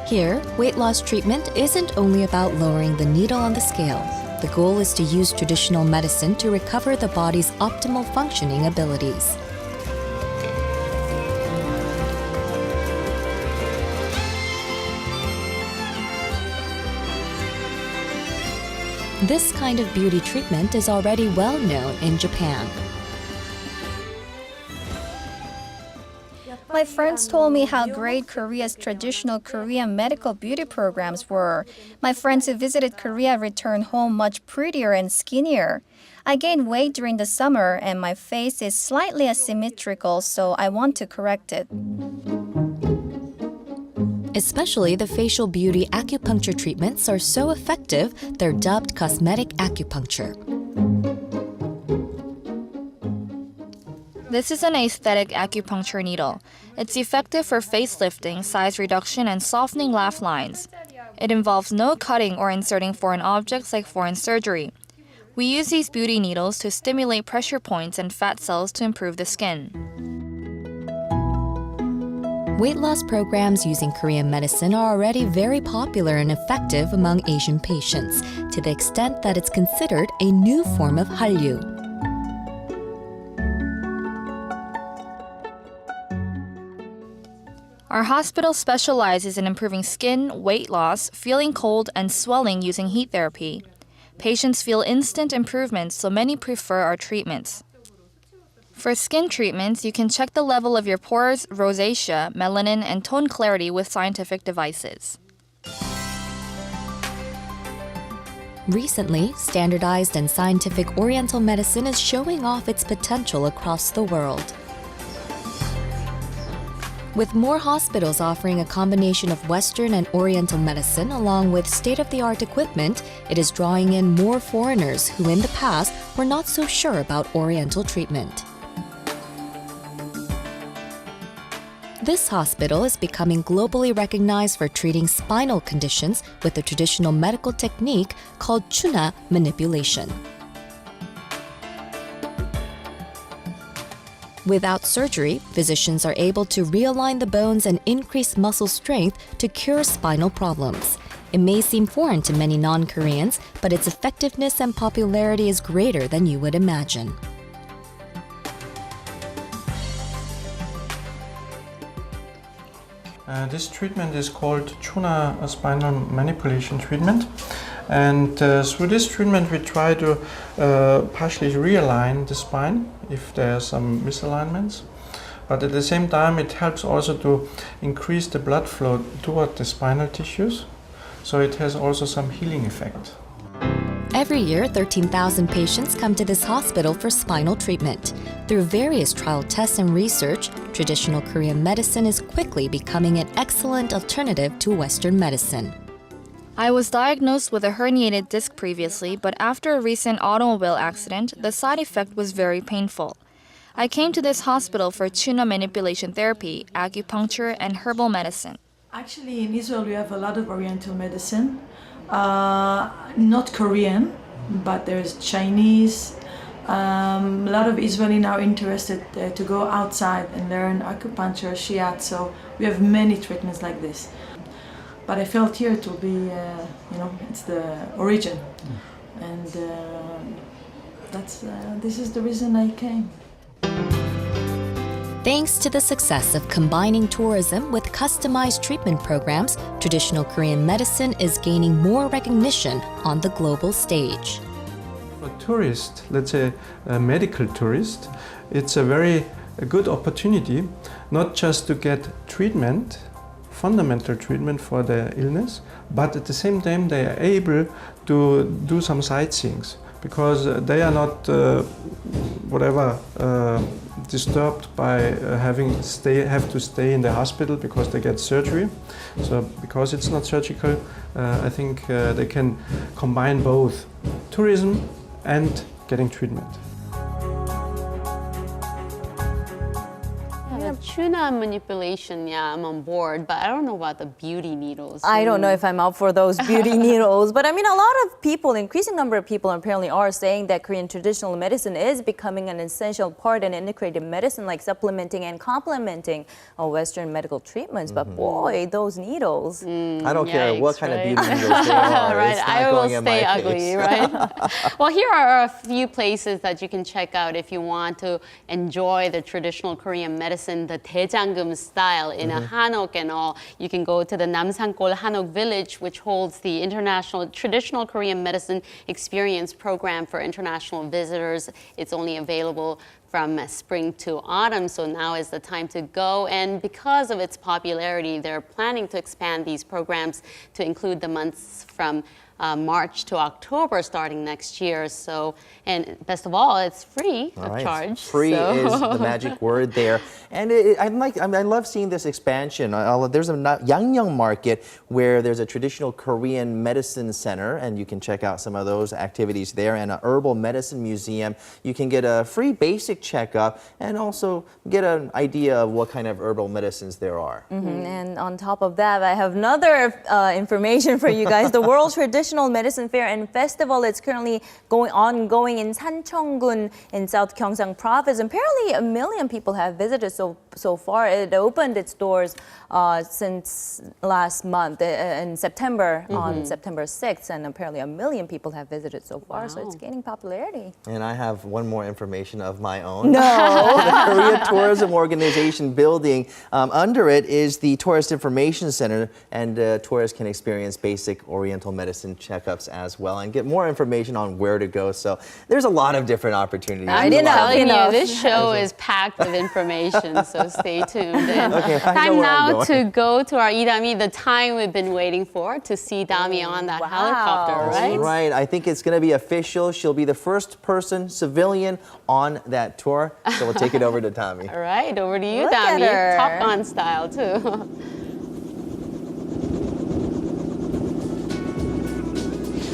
[SPEAKER 21] Here, weight loss treatment isn't only about lowering the needle on the scale. The goal is to use traditional medicine to recover the body's optimal functioning abilities. This kind of beauty treatment is already well known in Japan.
[SPEAKER 4] My friends told me how great Korea's traditional Korean medical beauty programs were. My friends who visited Korea returned home much prettier and skinnier. I gained weight during the summer and my face is slightly asymmetrical, so I want to correct it.
[SPEAKER 21] Especially the facial beauty acupuncture treatments are so effective, they're dubbed cosmetic acupuncture.
[SPEAKER 25] This is an aesthetic acupuncture needle. It's effective for facelifting, size reduction, and softening laugh lines. It involves no cutting or inserting foreign objects like foreign surgery. We use these beauty needles to stimulate pressure points and fat cells to improve the skin.
[SPEAKER 21] Weight loss programs using Korean medicine are already very popular and effective among Asian patients, to the extent that it's considered a new form of Hallyu.
[SPEAKER 25] Our hospital specializes in improving skin, weight loss, feeling cold, and swelling using heat therapy. Patients feel instant improvements, so many prefer our treatments. For skin treatments, you can check the level of your pores, rosacea, melanin, and tone clarity with scientific devices.
[SPEAKER 21] Recently, standardized and scientific Oriental medicine is showing off its potential across the world. With more hospitals offering a combination of Western and Oriental medicine along with state-of-the-art equipment, it is drawing in more foreigners who in the past were not so sure about Oriental treatment. This hospital is becoming globally recognized for treating spinal conditions with a traditional medical technique called chuna manipulation. Without surgery, physicians are able to realign the bones and increase muscle strength to cure spinal problems. It may seem foreign to many non-Koreans, but its effectiveness and popularity is greater than you would imagine.
[SPEAKER 5] This treatment is called chuna spinal manipulation treatment. And through this treatment, we try to partially realign the spine if there are some misalignments. But at the same time, it helps also to increase the blood flow toward the spinal tissues. So it has also some healing effect.
[SPEAKER 21] Every year, 13,000 patients come to this hospital for spinal treatment. Through various trial tests and research, traditional Korean medicine is quickly becoming an excellent alternative to Western medicine.
[SPEAKER 25] I was diagnosed with a herniated disc previously, but after a recent automobile accident, the side effect was very painful. I came to this hospital for chuna manipulation therapy, acupuncture, and herbal medicine.
[SPEAKER 6] Actually, in Israel, we have a lot of Oriental medicine. Not Korean, but there's Chinese. A lot of Israelis now interested to go outside and learn acupuncture, shiatsu. We have many treatments like this. But I felt here to be, it's the origin. And this is the reason I came.
[SPEAKER 21] Thanks to the success of combining tourism with customized treatment programs, traditional Korean medicine is gaining more recognition on the global stage.
[SPEAKER 5] For tourists, let's say a medical tourist, it's a very good opportunity not just to get treatment, fundamental treatment for their illness, but at the same time they are able to do some sightseeing because they are not disturbed by have to stay in the hospital because they get surgery. So because it's not surgical, I think they can combine both tourism and getting treatment.
[SPEAKER 2] Chuna manipulation, yeah, I'm on board, but I don't know about the beauty needles.
[SPEAKER 3] I don't know if I'm up for those beauty needles, but I mean, a lot of people, increasing number of people apparently are saying that Korean traditional medicine is becoming an essential part in integrated medicine, like supplementing and complementing Western medical treatments. But boy, those needles.
[SPEAKER 1] I don't care what kind of beauty needles they are.
[SPEAKER 2] Right,
[SPEAKER 1] it's not
[SPEAKER 2] I will
[SPEAKER 1] going in my
[SPEAKER 2] stay ugly,
[SPEAKER 1] face.
[SPEAKER 2] right? Well, here are a few places that you can check out if you want to enjoy the traditional Korean medicine, the Daejangum style in a hanok and all. You can go to the Namsangol Hanok Village, which holds the International Traditional Korean Medicine Experience Program for international visitors. It's only available from spring to autumn. So now is the time to go. And because of its popularity, they're planning to expand these programs to include the months from March to October starting next year. So, and best of all, it's free of charge.
[SPEAKER 1] Free is the magic word there. And I love seeing this expansion. There's a Yangnyeong market where there's a traditional Korean medicine center, and you can check out some of those activities there, and an herbal medicine museum. You can get a free basic checkup and also get an idea of what kind of herbal medicines there are.
[SPEAKER 3] And on top of that, I have another information for you guys. The World Traditional Medicine Fair and Festival is currently ongoing in Sancheong-gun in South Gyeongsang Province. Apparently, 1 million people have visited so far. It opened its doors since last month in September, on September 6th, and apparently 1 million people have visited so far. So it's gaining popularity.
[SPEAKER 1] And I have one more information of my own.
[SPEAKER 3] No.
[SPEAKER 1] The Korea Tourism Organization building. Under it is the Tourist Information Center, and tourists can experience basic Oriental medicine checkups as well and get more information on where to go. So there's a lot of different opportunities.
[SPEAKER 2] I'm telling you, this show is packed with information, so stay tuned. And
[SPEAKER 1] Okay, I know
[SPEAKER 2] time
[SPEAKER 1] where I'm
[SPEAKER 2] now
[SPEAKER 1] going.
[SPEAKER 2] to go to our Idami, the time we've been waiting for, to see Dami on that helicopter, right?
[SPEAKER 1] That's right. I think it's going to be official. She'll be the first person, civilian, on that tour. So we'll take it over to Tommy.
[SPEAKER 2] All right, over to you,
[SPEAKER 3] Look at
[SPEAKER 2] Dami.
[SPEAKER 3] her.
[SPEAKER 2] Top Gun style, too.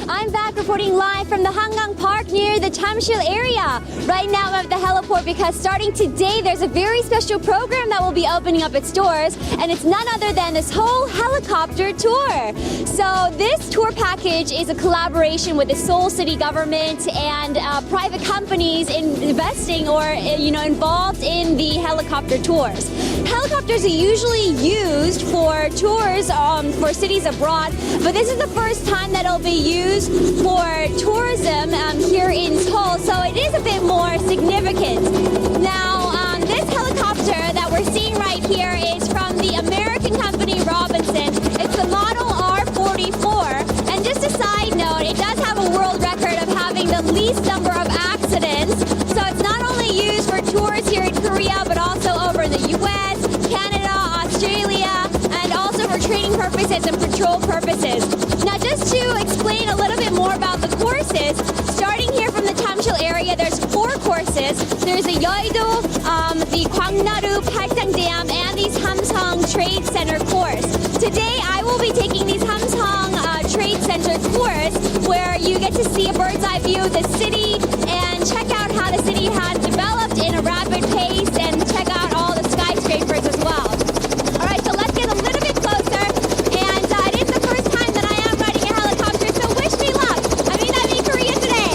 [SPEAKER 8] I'm back reporting live from the Hangang Park near the Jamsil area. Right now I'm at the heliport because starting today there's a very special program that will be opening up its doors, and it's none other than this whole helicopter tour. So this tour package is a collaboration with the Seoul city government and private companies investing or involved in the helicopter tours. Helicopters are usually used for tours for cities abroad, but this is the first time that it'll be used for tourism here in Seoul, so it is a bit more significant. Now, this helicopter that we're seeing right here is from the American company Robinson. It's the model R44, and just a side note, it does have a world record of having the least number of accidents, so it's not only used for tours here in Korea, but also over in the US, Canada, Australia, and also for training purposes and patrol purposes. Now, just to explain a little bit more about the courses, starting here from the Jamsil area, there's 4 courses. There's the Yeouido, the Gwangnaru Paltangdam, and the Samsung Trade Center course. Today, I will be taking the Samsung Trade Center course, where you get to see a bird's eye view of the city and check out how the city has developed in a rapid pace and check out all the skyscrapers as well. All right, so let's get a little bit closer. And it is the first time that I am riding a helicopter, so wish me luck. I'm in Korea today.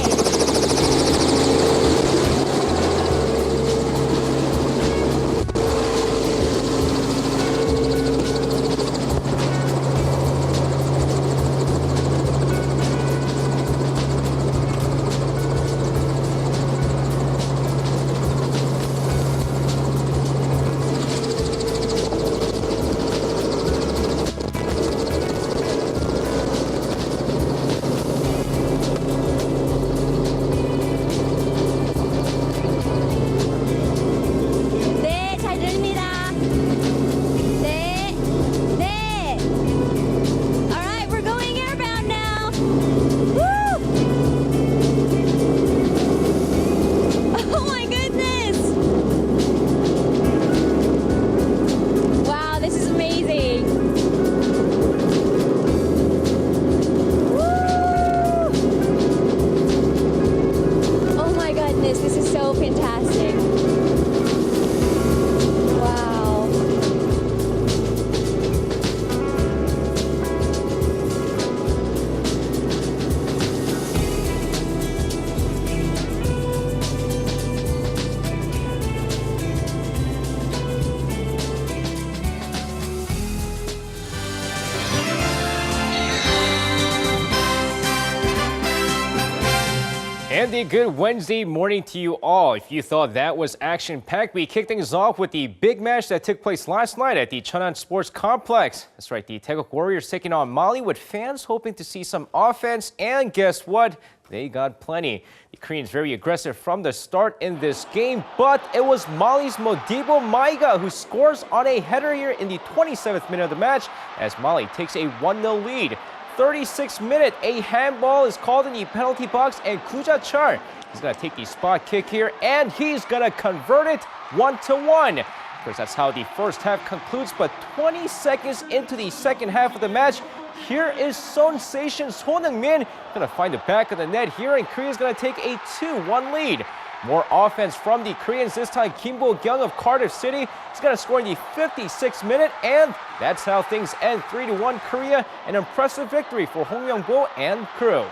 [SPEAKER 9] And a good Wednesday morning to you all. If you thought that was action-packed, we kick things off with the big match that took place last night at the Cheonan Sports Complex. That's right, the Taeguk Warriors taking on Mali with fans hoping to see some offense. And guess what? They got plenty. The Koreans very aggressive from the start in this game, but it was Mali's Modibo Maiga who scores on a header here in the 27th minute of the match as Mali takes a 1-0 lead. 36th minute, a handball is called in the penalty box, and Kuja Char, he's going to take the spot kick here, and he's going to convert it 1-1. Of course, that's how the first half concludes, but 20 seconds into the second half of the match, here is sensation Son Heung-min going to find the back of the net here, and Korea's going to take a 2-1 lead. More offense from the Koreans, this time Kim Bo-kyung of Cardiff City is going to score in the 56th minute, and that's how things end. 3-1 Korea, an impressive victory for Hong Myung-bo and crew.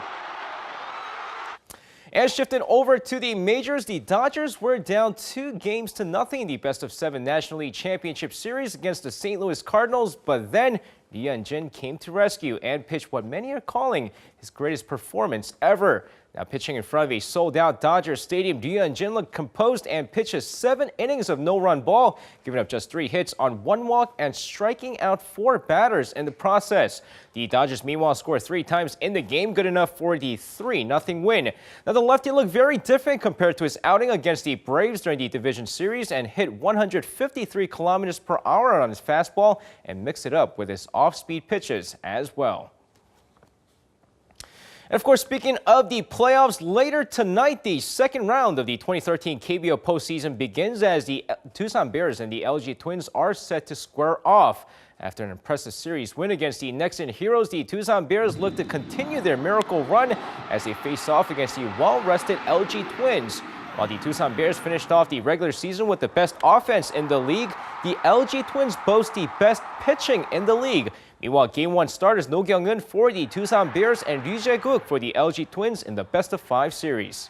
[SPEAKER 9] And shifting over to the majors, the Dodgers were down 2-0 in the best-of-7 National League Championship Series against the St. Louis Cardinals, but then Lee Hyun-jin came to rescue and pitched what many are calling his greatest performance ever. Now pitching in front of a sold-out Dodgers Stadium, Lee Hyun-jin looked composed and pitches 7 innings of no-run ball, giving up just 3 hits on 1 walk and striking out 4 batters in the process. The Dodgers, meanwhile, scored 3 times in the game, good enough for the 3-0 win. Now the lefty looked very different compared to his outing against the Braves during the division series and hit 153 kilometers per hour on his fastball and mixed it up with his off-speed pitches as well. And of course, speaking of the playoffs, later tonight, the second round of the 2013 KBO postseason begins as the Tusan Bears and the LG Twins are set to square off. After an impressive series win against the Nexen Heroes, the Tusan Bears look to continue their miracle run as they face off against the well-rested LG Twins. While the Tusan Bears finished off the regular season with the best offense in the league, the LG Twins boast the best pitching in the league. Meanwhile, Game 1 starters No Kyung-eun for the Tusan Bears and Ryu Jae-guk for the LG Twins in the best-of-5 series.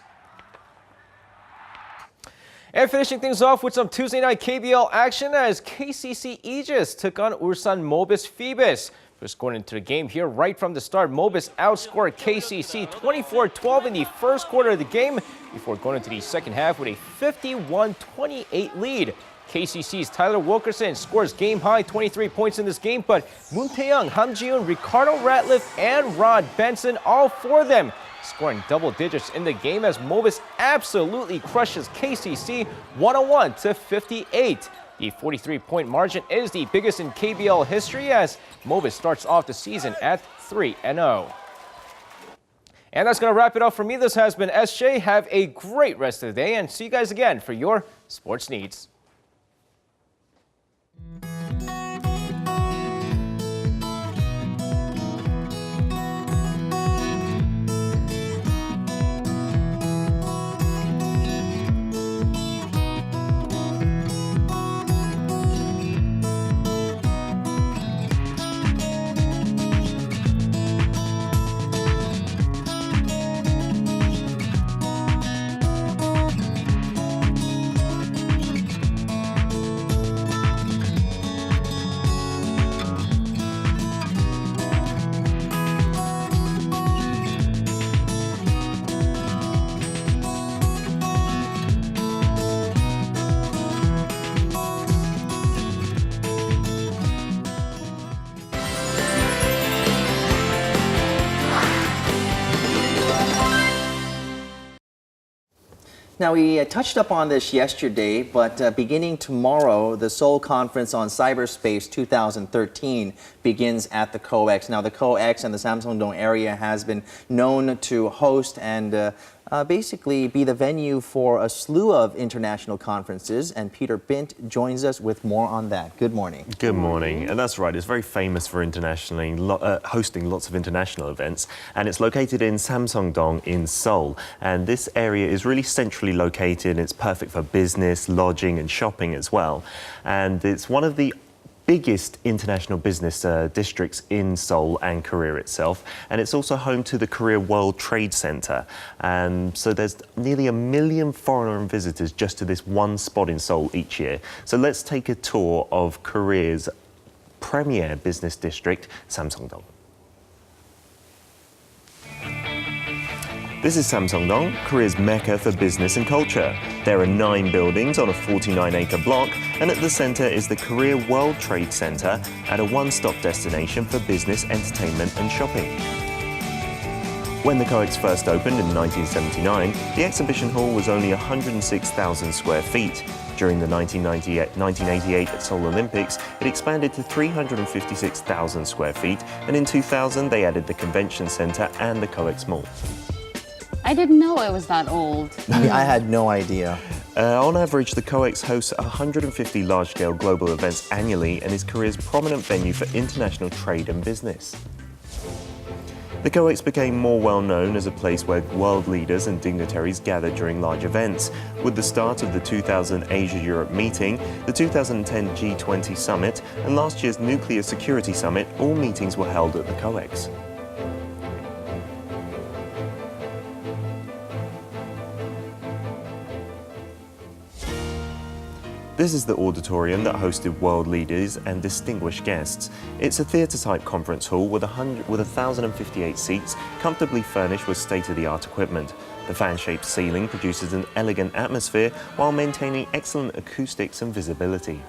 [SPEAKER 9] And finishing things off with some Tuesday night KBL action as KCC Aegis took on Ulsan Mobis Phoebus. First going into the game here right from the start, Mobis outscored KCC 24-12 in the first quarter of the game before going into the second half with a 51-28 lead. KCC's Tyler Wilkerson scores game-high 23 points in this game, but Moon Tae-young, Ham Ji-hoon, Ricardo Ratliff, and Rod Benson, all 4 of them scoring double digits in the game as Mobis absolutely crushes KCC 101-58. The 43-point margin is the biggest in KBL history as Mobis starts off the season at 3-0. And that's going to wrap it up for me. This has been SJ. Have a great rest of the day and see you guys again for your sports needs.
[SPEAKER 1] Now, we touched upon this yesterday, but beginning tomorrow, the Seoul Conference on Cyberspace 2013 begins at the COEX. Now, the COEX and the Samsung-dong area has been known to host and basically be the venue for a slew of international conferences, and Peter Bint joins us with more on that. Good morning.
[SPEAKER 11] Good morning. And that's right, it's very famous for internationally hosting lots of international events, and it's located in Samsung-dong in Seoul. And this area is really centrally located. It's perfect for business, lodging and shopping as well. And it's one of the biggest international business districts in Seoul and Korea itself, and it's also home to the Korea World Trade Center. So there's nearly 1 million foreign visitors just to this one spot in Seoul each year. So let's take a tour of Korea's premier business district, Samsung-dong. This is Samsung-dong, Korea's mecca for business and culture. There are 9 buildings on a 49-acre block, and at the center is the Korea World Trade Center at a one-stop destination for business, entertainment and shopping. When the COEX first opened in 1979, the exhibition hall was only 106,000 square feet. During the 1988 Seoul Olympics, it expanded to 356,000 square feet, and in 2000 they added the convention center and the COEX Mall.
[SPEAKER 2] I didn't know it was that old.
[SPEAKER 1] I had no idea.
[SPEAKER 11] On average, the COEX hosts 150 large-scale global events annually and is Korea's prominent venue for international trade and business. The COEX became more well-known as a place where world leaders and dignitaries gathered during large events. With the start of the 2000 Asia-Europe meeting, the 2010 G20 summit, and last year's Nuclear Security Summit, all meetings were held at the COEX. This is the auditorium that hosted world leaders and distinguished guests. It's a theatre-type conference hall with 1,058 seats, comfortably furnished with state-of-the-art equipment. The fan-shaped ceiling produces an elegant atmosphere while maintaining excellent acoustics and visibility.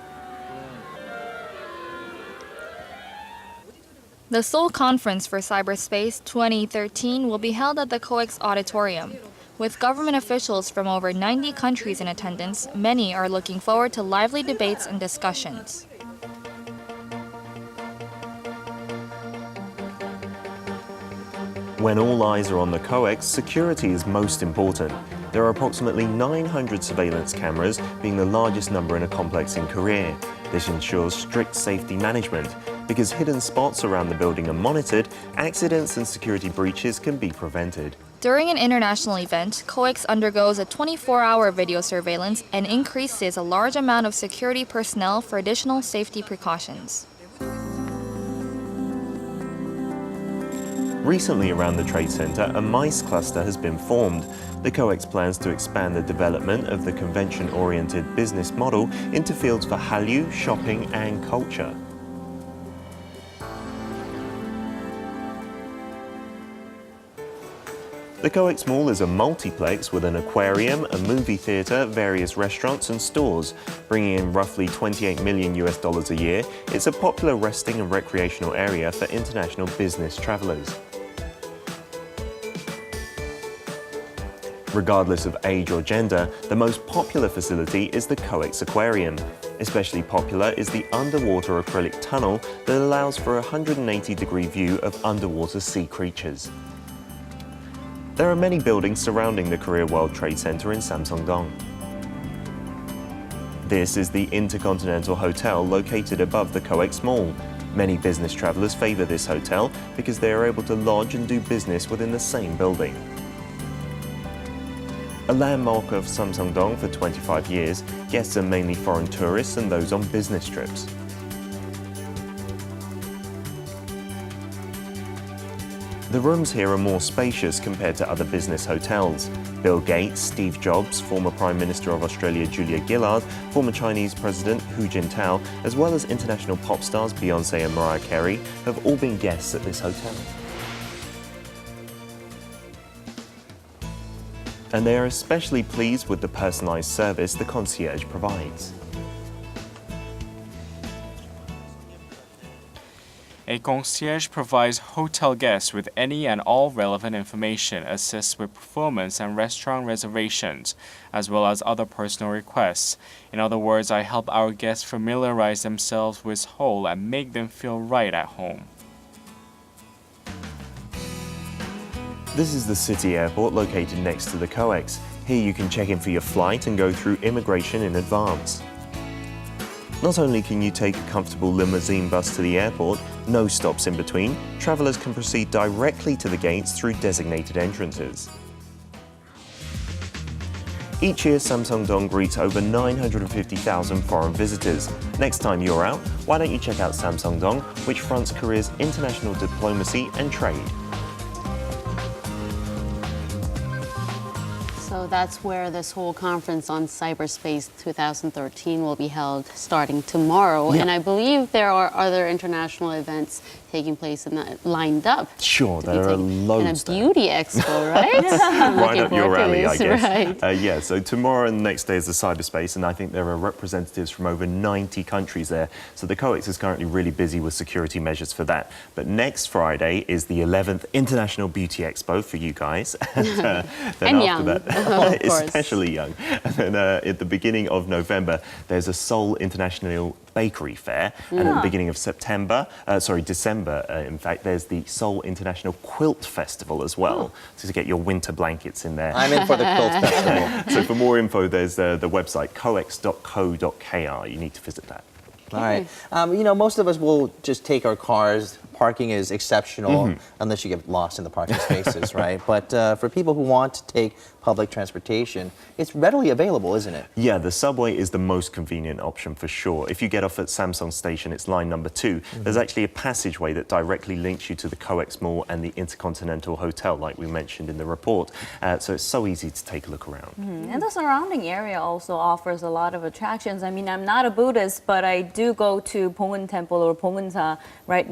[SPEAKER 25] The Seoul Conference for Cyberspace 2013 will be held at the COEX Auditorium. With government officials from over 90 countries in attendance, many are looking forward to lively debates and discussions.
[SPEAKER 11] When all eyes are on the COEX, security is most important. There are approximately 900 surveillance cameras, being the largest number in a complex in Korea. This ensures strict safety management. Because hidden spots around the building are monitored, accidents and security breaches can be prevented.
[SPEAKER 25] During an international event, COEX undergoes a 24-hour video surveillance and increases a large amount of security personnel for additional safety precautions.
[SPEAKER 11] Recently around the Trade Center, a MICE cluster has been formed. The COEX plans to expand the development of the convention-oriented business model into fields for Hallyu, shopping and culture. The COEX Mall is a multiplex with an aquarium, a movie theater, various restaurants and stores. Bringing in roughly $28 million a year, it's a popular resting and recreational area for international business travelers. Regardless of age or gender, the most popular facility is the COEX Aquarium. Especially popular is the underwater acrylic tunnel that allows for a 180-degree view of underwater sea creatures. There are many buildings surrounding the Korea World Trade Center in Samsung-dong. This is the Intercontinental Hotel located above the COEX Mall. Many business travelers favor this hotel because they are able to lodge and do business within the same building. A landmark of Samsung-dong for 25 years, guests are mainly foreign tourists and those on business trips. The rooms here are more spacious compared to other business hotels. Bill Gates, Steve Jobs, former Prime Minister of Australia Julia Gillard, former Chinese President Hu Jintao, as well as international pop stars Beyoncé and Mariah Carey have all been guests at this hotel. And they are especially pleased with the personalized service the concierge provides.
[SPEAKER 12] A concierge provides hotel guests with any and all relevant information, assists with performance and restaurant reservations, as well as other personal requests. In other words, I help our guests familiarize themselves with Seoul and make them feel right at home.
[SPEAKER 11] This is the city airport located next to the COEX. Here you can check in for your flight and go through immigration in advance. Not only can you take a comfortable limousine bus to the airport, no stops in between, travelers can proceed directly to the gates through designated entrances. Each year, Samsung-dong greets over 950,000 foreign visitors. Next time you're out, why don't you check out Samsung-dong, which fronts Korea's international diplomacy and trade.
[SPEAKER 2] So So that's where this whole conference on cyberspace 2013 will be held starting tomorrow.
[SPEAKER 11] Yeah.
[SPEAKER 2] And I believe there are other international events taking place in that, lined up.
[SPEAKER 11] Sure, there are loads
[SPEAKER 2] and a beauty expo, right?
[SPEAKER 11] Right up your alley, I guess.
[SPEAKER 2] Right.
[SPEAKER 11] Yeah, so tomorrow and the next day is the cyberspace, and I think there are representatives from over 90 countries there. So the COEX is currently really busy with security measures for that. But next Friday is the 11th International Beauty Expo for you guys. And, then
[SPEAKER 2] and
[SPEAKER 11] after
[SPEAKER 2] young,
[SPEAKER 11] that,
[SPEAKER 2] of course.
[SPEAKER 11] especially young. And then at the beginning of November, there's a Seoul International Bakery Fair. And at the beginning of December, in fact, there's the Seoul International Quilt Festival as well. So to get your winter blankets in there.
[SPEAKER 1] I'm in for the quilt festival.
[SPEAKER 11] So for more info, there's the website, coex.co.kr. You need to visit that.
[SPEAKER 1] All right. You know, most of us will just take our cars. Parking is exceptional unless you get lost in the parking spaces, right? But for people who want to take public transportation, it's readily available, isn't it?
[SPEAKER 11] Yeah, the subway is the most convenient option for sure. If you get off at Samsung Station, it's line number 2. There's actually a passageway that directly links you to the COEX Mall and the Intercontinental Hotel, like we mentioned in the report. So it's so easy to take a look around.
[SPEAKER 3] And the surrounding area also offers a lot of attractions. I mean, I'm not a Buddhist, but I do go to Pongun Temple or Pongunsa right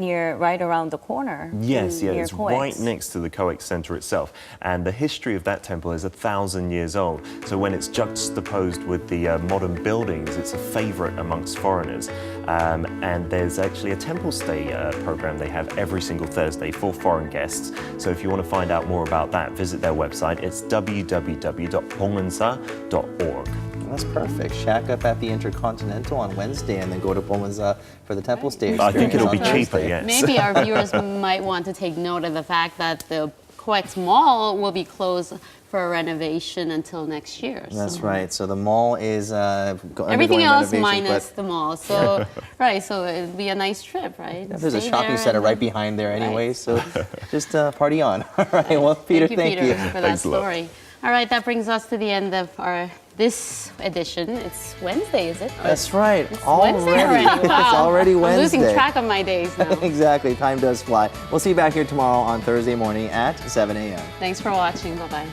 [SPEAKER 3] around the corner.
[SPEAKER 11] Yes, yeah, it's
[SPEAKER 3] COEX.
[SPEAKER 11] right next to the COEX Center itself. And the history of that temple is 1,000 years old. So when it's juxtaposed with the modern buildings, it's a favorite amongst foreigners. And there's actually a temple stay program they have every single Thursday for foreign guests. So if you want to find out more about that, visit their website. It's www.pongunsa.org.
[SPEAKER 1] That's perfect. Shack up at the Intercontinental on Wednesday and then go to Pongunsa for the temple stay
[SPEAKER 11] I think it'll be
[SPEAKER 1] experience
[SPEAKER 11] cheaper,
[SPEAKER 1] on
[SPEAKER 11] yes.
[SPEAKER 2] Maybe our viewers might want to take note of the fact that the COEX Mall will be closed for renovation until next year.
[SPEAKER 1] That's right. So the mall is
[SPEAKER 2] everything else minus
[SPEAKER 1] but
[SPEAKER 2] the mall. So right. So it'd be a nice trip, right?
[SPEAKER 1] there's a
[SPEAKER 2] Stay
[SPEAKER 1] shopping
[SPEAKER 2] there
[SPEAKER 1] center
[SPEAKER 2] and
[SPEAKER 1] right behind there anyway. So just party on. All right. Well, Peter, thank you.
[SPEAKER 2] for that story. All right, that brings us to the end of this edition. It's Wednesday, is it?
[SPEAKER 1] That's right.
[SPEAKER 2] It's
[SPEAKER 1] already.
[SPEAKER 2] Wednesday already. Wow.
[SPEAKER 1] It's already Wednesday.
[SPEAKER 2] I'm losing track of my days now.
[SPEAKER 1] Exactly. Time does fly. We'll see you back here tomorrow on Thursday morning at 7 a.m.
[SPEAKER 2] Thanks for watching. Bye-bye.